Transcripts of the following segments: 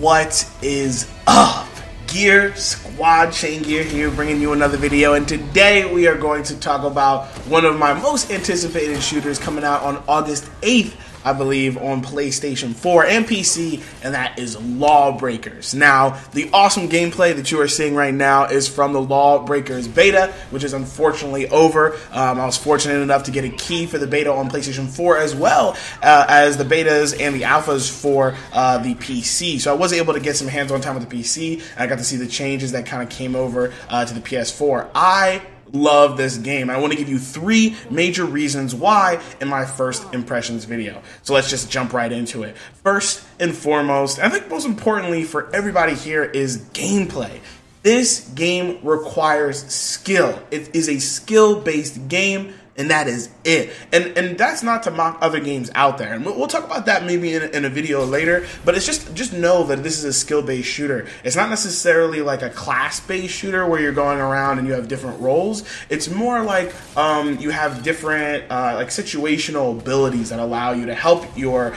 What is up? Gear Squad, Chaingear here, bringing you another video, and today we are going to talk about one of my most anticipated shooters coming out on August 8th, I believe, on PlayStation 4 and PC, and that is Lawbreakers. Now, the awesome gameplay that you are seeing right now is from the Lawbreakers beta, which is unfortunately over. I was fortunate enough to get a key for the beta on PlayStation 4 as well as the betas and the alphas for the PC. So I was able to get some hands-on time with the PC, and I got to see the changes that kind of came over to the PS4. I love this game. I want to give you 3 major reasons why in my first impressions video. So let's just jump right into it. First and foremost, I think most importantly for everybody here, is gameplay. This game requires skill. It is a skill-based game, and that is it. And that's not to mock other games out there. And we'll talk about that maybe in a video later, but it's just know that this is a skill-based shooter. It's not necessarily like a class-based shooter where you're going around and you have different roles. It's more like you have different like situational abilities that allow you to help your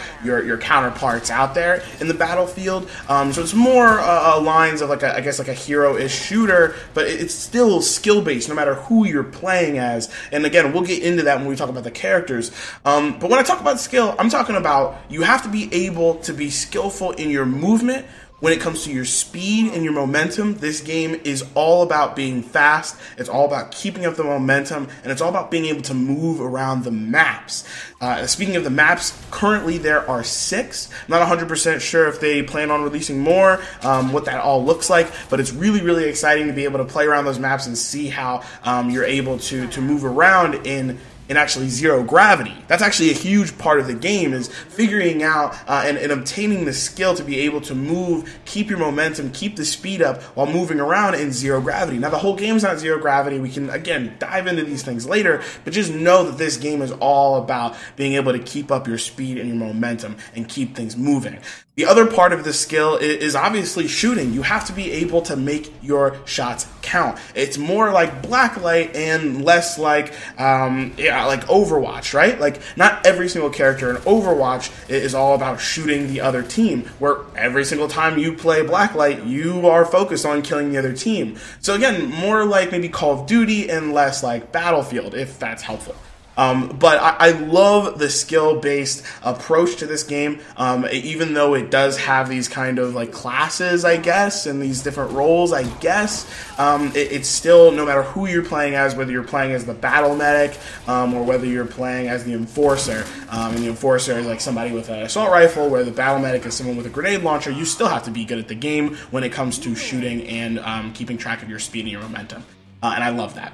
counterparts out there in the battlefield. So it's more lines of like I guess like a hero-ish shooter, but it's still skill-based no matter who you're playing as. And again, we'll get into that when we talk about the characters. But when I talk about skill, I'm talking about you have to be able to be skillful in your movement. When it comes to your speed and your momentum, this game is all about being fast. It's all about keeping up the momentum, and it's all about being able to move around the maps. Speaking of the maps, currently there are 6. I'm not 100% sure if they plan on releasing more, what that all looks like, but it's really, really exciting to be able to play around those maps and see how you're able to move around in actually zero gravity. That's actually a huge part of the game, is figuring out and obtaining the skill to be able to move, keep your momentum, keep the speed up while moving around in zero gravity. Now, the whole game's not zero gravity. We can, again, dive into these things later, but just know that this game is all about being able to keep up your speed and your momentum and keep things moving. The other part of the skill is obviously shooting. You have to be able to make your shots count. It's more like Blacklight and less like, like Overwatch, right? Like, not every single character in Overwatch is all about shooting the other team, where every single time you play Blacklight, you are focused on killing the other team. So again, more like maybe Call of Duty and less like Battlefield, if that's helpful. But I love the skill-based approach to this game, even though it does have these kind of like classes, I guess, and these different roles, I guess. It's still, no matter who you're playing as, whether you're playing as the battle medic or whether you're playing as the enforcer, and the enforcer is like somebody with an assault rifle, where the battle medic is someone with a grenade launcher, you still have to be good at the game when it comes to shooting and keeping track of your speed and your momentum. And I love that.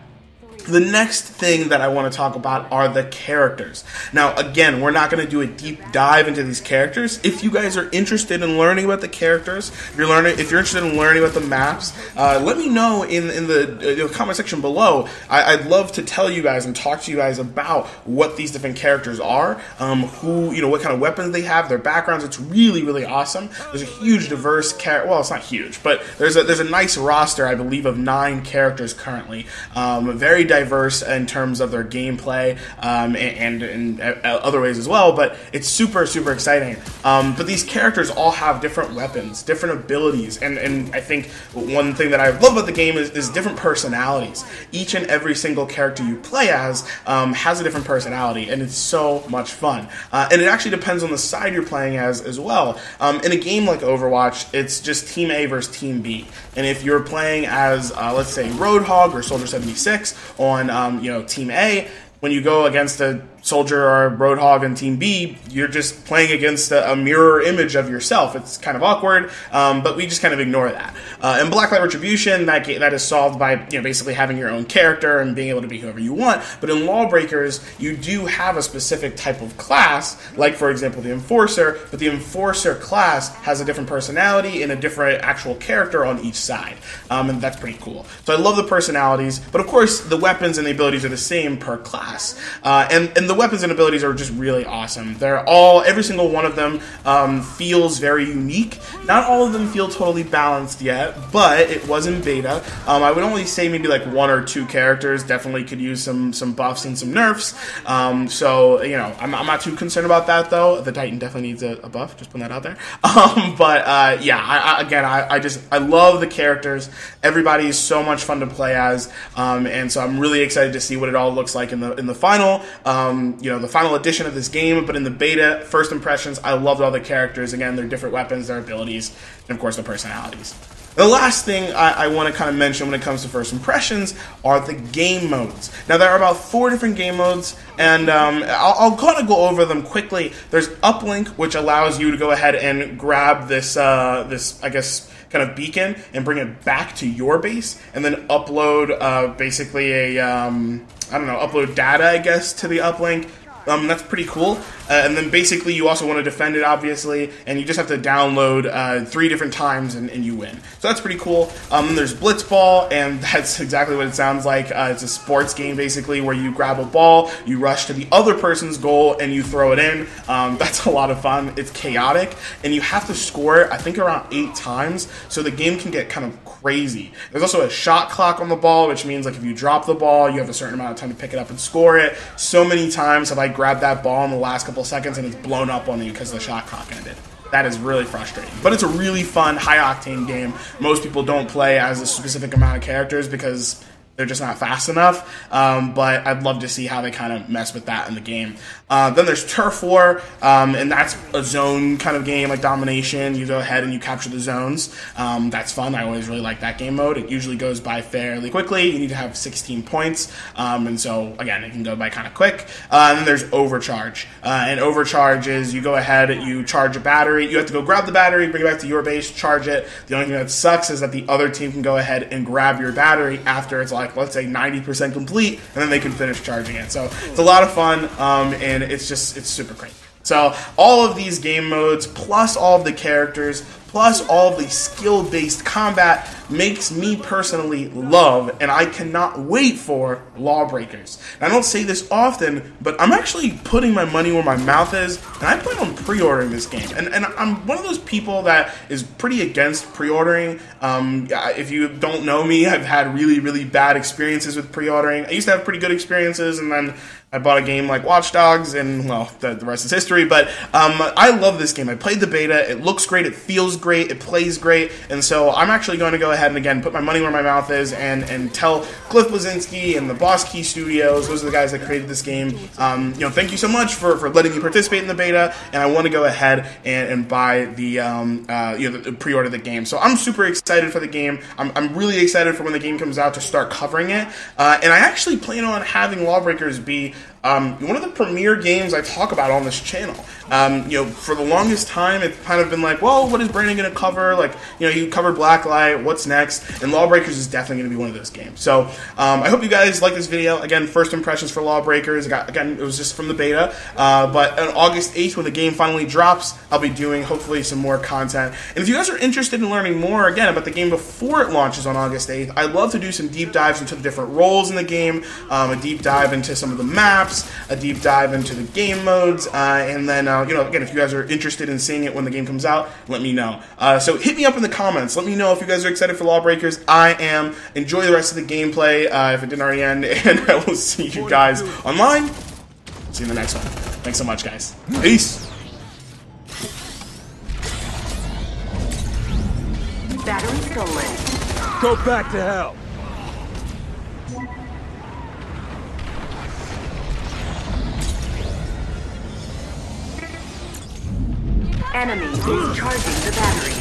The next thing that I want to talk about are the characters. Now, again, we're not going to do a deep dive into these characters. If you guys are interested in learning about the characters, if you're interested in learning about the maps, let me know in the comment section below. I'd love to tell you guys and talk to you guys about what these different characters are, what kind of weapons they have, their backgrounds. It's really, really awesome. There's a huge, diverse well, it's not huge, but there's a nice roster, I believe, of 9 characters currently. Very diverse in terms of their gameplay and in other ways as well, but it's super, super exciting. But these characters all have different weapons, different abilities, and I think one thing that I love about the game is different personalities. Each and every single character you play as has a different personality, and it's so much fun. And it actually depends on the side you're playing as well. In a game like Overwatch, it's just Team A versus Team B, and if you're playing as, let's say, Roadhog or Soldier 76, on Team A, when you go against a Soldier or Roadhog in Team B, you're just playing against a mirror image of yourself. It's kind of awkward, but we just kind of ignore that. In Blacklight Retribution, that is solved by basically having your own character and being able to be whoever you want. But in Lawbreakers, you do have a specific type of class, like for example the Enforcer, but the Enforcer class has a different personality and a different actual character on each side, and that's pretty cool. So I love the personalities, but of course the weapons and the abilities are the same per class, and the weapons and abilities are just really awesome. Every single one of them feels very unique. Not all of them feel totally balanced yet, but it was in beta. I would only say maybe like 1 or 2 characters definitely could use some buffs and some nerfs. So, you know, I'm not too concerned about that, though. The Titan definitely needs a buff, just putting that out there. Yeah, I love the characters. Everybody is so much fun to play as, and so I'm really excited to see what it all looks like in the final, you know, the final edition of this game. But in the beta, first impressions, I loved all the characters. Again, their different weapons, their abilities, and of course their personalities. The last thing I want to kind of mention when it comes to first impressions are the game modes. Now, there are about 4 different game modes, and I'll kind of go over them quickly. There's Uplink, which allows you to go ahead and grab this, I guess, kind of beacon and bring it back to your base, and then upload basically upload data, I guess, to the uplink. That's pretty cool. And then basically you also want to defend it, obviously, and you just have to download 3 different times and you win. So that's pretty cool. Then there's Blitzball, and that's exactly what it sounds like. It's a sports game, basically, where you grab a ball, you rush to the other person's goal, and you throw it in. That's a lot of fun. It's chaotic, and you have to score it, I think, around 8 times, so the game can get kind of crazy. There's also a shot clock on the ball, which means like if you drop the ball, you have a certain amount of time to pick it up and score it. So many times have I grabbed that ball in the last couple seconds and it's blown up on you because the shot clock ended. That is really frustrating. But it's a really fun, high-octane game. Most people don't play as a specific amount of characters because they're just not fast enough, but I'd love to see how they kind of mess with that in the game. Then there's Turf War, and that's a zone kind of game, like domination. You go ahead and you capture the zones. That's fun. I always really like that game mode. It usually goes by fairly quickly. You need to have 16 points, and so, again, it can go by kind of quick. And then there's Overcharge, and Overcharge is you go ahead, you charge a battery. You have to go grab the battery, bring it back to your base, charge it. The only thing that sucks is that the other team can go ahead and grab your battery after it's like, let's say 90% complete, and then they can finish charging it. So it's a lot of fun, and it's super great. So all of these game modes, plus all of the characters, plus all of the skill-based combat makes me personally love, and I cannot wait for Lawbreakers. And I don't say this often, but I'm actually putting my money where my mouth is, and I plan on pre-ordering this game. And I'm one of those people that is pretty against pre-ordering. If you don't know me, I've had really, really bad experiences with pre-ordering. I used to have pretty good experiences, and then I bought a game like Watch Dogs, and, well, the rest is history. But I love this game. I played the beta. It looks great. It feels great. It plays great. And so I'm actually going to go ahead and, again, put my money where my mouth is and tell Cliff Bleszinski and the Boss Key Studios, those are the guys that created this game, thank you so much for letting me participate in the beta, and I want to go ahead and buy the pre-order the game. So I'm super excited for the game. I'm really excited for when the game comes out to start covering it. And I actually plan on having Lawbreakers be one of the premier games I talk about on this channel. For the longest time, it's kind of been like, well, what is Brandon going to cover? Like, you covered Blacklight, what's next? And Lawbreakers is definitely going to be one of those games. So, I hope you guys like this video. Again, first impressions for Lawbreakers. Again, it was just from the beta. But on August 8th, when the game finally drops, I'll be doing, hopefully, some more content. And if you guys are interested in learning more, again, about the game before it launches on August 8th, I'd love to do some deep dives into the different roles in the game, a deep dive into some of the maps, a deep dive into the game modes, and then, again, if you guys are interested in seeing it when the game comes out, let me know. So hit me up in the comments. Let me know if you guys are excited for Lawbreakers. I am. Enjoy the rest of the gameplay, if it didn't already end, and I will see you guys online. See you in the next one. Thanks so much, guys. Peace. Battery stolen. Go back to hell. Enemy is charging the battery.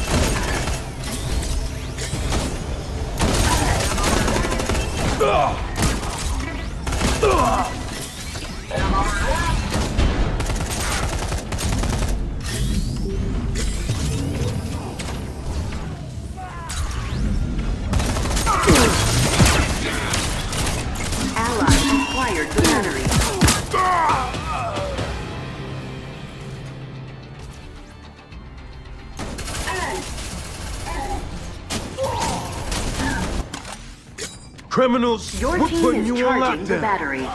Ally acquired the battery. Criminals, Your we're team putting is you on charging the lockdown. battery.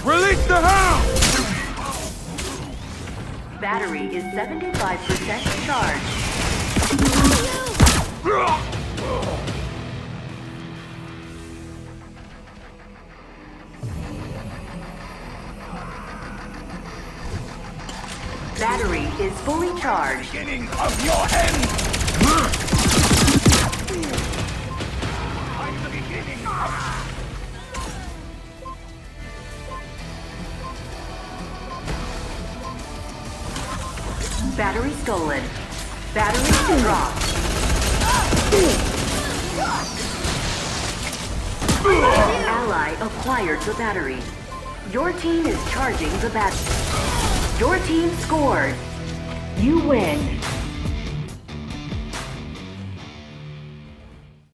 Release the hound! Battery is 75% charged. Battery is fully charged. Beginning of your end! I'm the beginning of... Battery stolen. Battery dropped. Ally acquired the battery. Your team is charging the battery. Your team scored. You win.